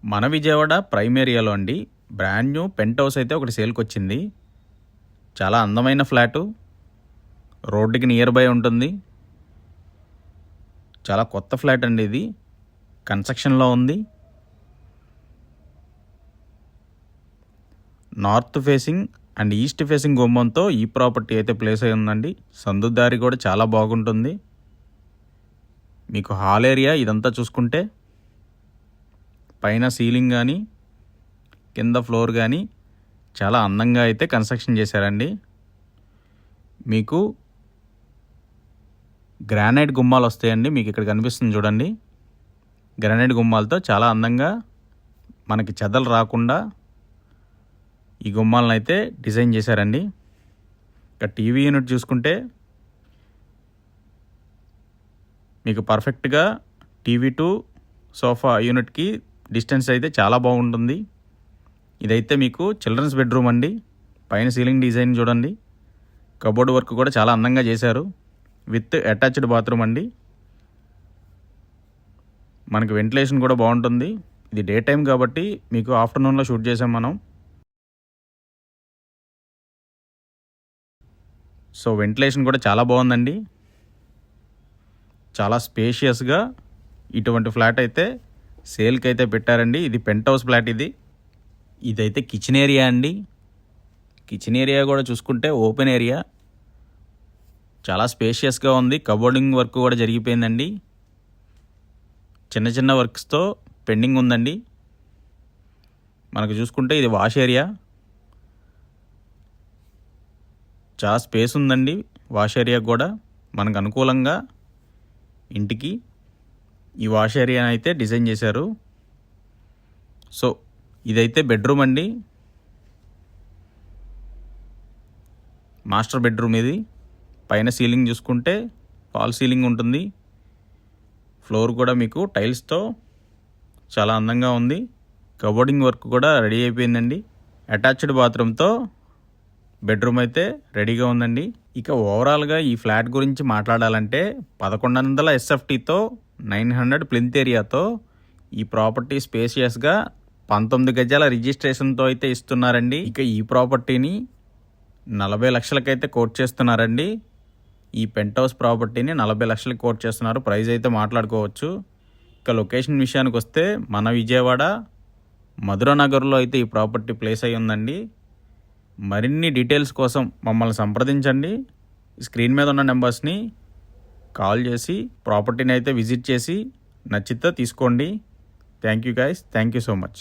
మన విజయవాడ ప్రైమ్ ఏరియాలో అండి బ్రాండ్ న్యూ పెంట్ హౌస్ అయితే ఒకటి సేల్కి వచ్చింది. చాలా అందమైన ఫ్లాటు, రోడ్డుకి నియర్ బై ఉంటుంది. చాలా కొత్త ఫ్లాట్ అండి, ఇది కన్స్ట్రక్షన్లో ఉంది. North facing and east facing గుమ్మంతో ఈ ప్రాపర్టీ అయితే ప్లేస్ అయి ఉందండి. సందుదారి కూడా చాలా బాగుంటుంది. మీకు హాల్ ఏరియా ఇదంతా చూసుకుంటే పైన సీలింగ్ కానీ కింద ఫ్లోర్ కానీ చాలా అందంగా అయితే కన్స్ట్రక్షన్ చేశారండి. మీకు గ్రానైట్ గుమ్మాలు వస్తాయండి. మీకు ఇక్కడ కనిపిస్తుంది చూడండి, గ్రానైట్ గుమ్మాలతో చాలా అందంగా మనకి చెదలు రాకుండా ఈ గుమ్మాలను అయితే డిజైన్ చేశారండి. ఇక టీవీ యూనిట్ చూసుకుంటే మీకు పర్ఫెక్ట్గా టీవీ టు సోఫా యూనిట్కి డిస్టెన్స్ అయితే చాలా బాగుంటుంది. ఇదైతే మీకు చిల్డ్రన్స్ బెడ్రూమ్ అండి. పైన సీలింగ్ డిజైన్ చూడండి, కబోర్డ్ వర్క్ కూడా చాలా అందంగా చేశారు. విత్ అటాచ్డ్ బాత్రూమ్ అండి. మనకి వెంటిలేషన్ కూడా బాగుంటుంది. ఇది డే టైం కాబట్టి మీకు ఆఫ్టర్నూన్లో షూట్ చేసాం మనం. సో వెంటిలేషన్ కూడా చాలా బాగుందండి. చాలా స్పేషియస్గా ఇటువంటి ఫ్లాట్ అయితే సేల్కి అయితే పెట్టారండి. ఇది పెంట్ హౌస్ ఫ్లాట్. ఇదైతే కిచెన్ ఏరియా అండి. కిచెన్ ఏరియా కూడా చూసుకుంటే ఓపెన్ ఏరియా, చాలా స్పేషియస్గా ఉంది. కబోర్డింగ్ వర్క్ కూడా జరిగిపోయిందండి. చిన్న చిన్న వర్క్స్తో పెండింగ్ ఉందండి. మనకు చూసుకుంటే ఇది వాష్ ఏరియా, చాలా స్పేస్ ఉందండి. వాష్ ఏరియా కూడా మనకు అనుకూలంగా ఇంటికి ఈ వాష్ ఏరియా అయితే డిజైన్ చేశారు. సో ఇదైతే బెడ్రూమ్ అండి, మాస్టర్ బెడ్రూమ్ ఇది. పైన సీలింగ్ చూసుకుంటే ఫాల్ సీలింగ్ ఉంటుంది. ఫ్లోర్ కూడా మీకు టైల్స్తో చాలా అందంగా ఉంది. కబోర్డింగ్ వర్క్ కూడా రెడీ అయిపోయిందండి. అటాచ్డ్ బాత్రూమ్తో బెడ్రూమ్ అయితే రెడీగా ఉందండి. ఇక ఓవరాల్గా ఈ ఫ్లాట్ గురించి మాట్లాడాలంటే 1100 SFTతో 900 ప్లింత్ ఏరియాతో ఈ ప్రాపర్టీ స్పేషియస్గా 19 గజాల రిజిస్ట్రేషన్తో అయితే ఇస్తున్నారండి. ఇక ఈ ప్రాపర్టీని 40 లక్షలకైతే కోట్ చేస్తున్నారండి. ఈ పెంట్ హౌస్ ప్రాపర్టీని 40 లక్షలకి కోట్ చేస్తున్నారు. ప్రైస్ అయితే మాట్లాడుకోవచ్చు. ఇక లొకేషన్ విషయానికి వస్తే మన విజయవాడ మధురనగర్లో అయితే ఈ ప్రాపర్టీ ప్లేస్ అయి ఉందండి. మరిన్ని డీటెయిల్స్ కోసం మమ్మల్ని సంప్రదించండి. స్క్రీన్ మీద ఉన్న నెంబర్స్ని కాల్ చేసి ప్రాపర్టీని అయితే విజిట్ చేసి నచ్చితే తీసుకోండి. Thank you guys, thank you so much.